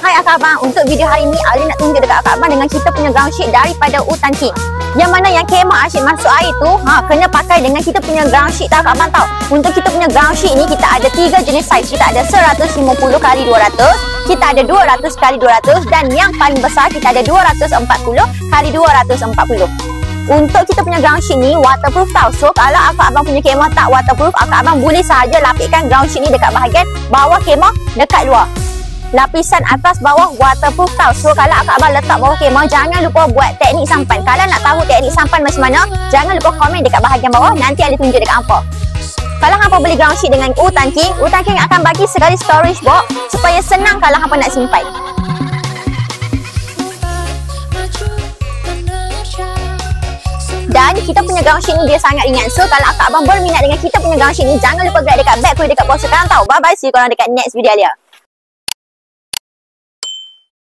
Hai akak abang, untuk video hari ni Ali nak tunjuk dekat akak abang dengan kita punya ground sheet daripada Utan King. Yang mana yang kemah asyik masuk air tu kena pakai dengan kita punya ground sheet tau akak abang tau. Untuk kita punya ground sheet ni kita ada 3 jenis saiz. Kita ada 150x200, kita ada 200x200 dan yang paling besar kita ada 240x240. Untuk kita punya ground sheet ni waterproof tau. So kalau akak abang punya kemah tak waterproof, akak abang boleh sahaja lapikkan ground sheet ni dekat bahagian bawah kemah dekat luar. Lapisan atas bawah waterproof tau. So kalau akak abang letak bawah kemah, jangan lupa buat teknik sampan. Kalau nak tahu teknik sampan macam mana, jangan lupa komen dekat bahagian bawah. Nanti Ali tunjuk dekat hampa. Kalau hampa beli ground sheet dengan Utan King akan bagi sekali storage box supaya senang kalau hampa nak simpan. Dan kita punya ground sheet ni dia sangat ringan. So kalau akak abang berminat dengan kita punya ground sheet ni, jangan lupa grab dekat bag aku dekat bawah sekarang tau. Bye bye, see you korang dekat next video Alia.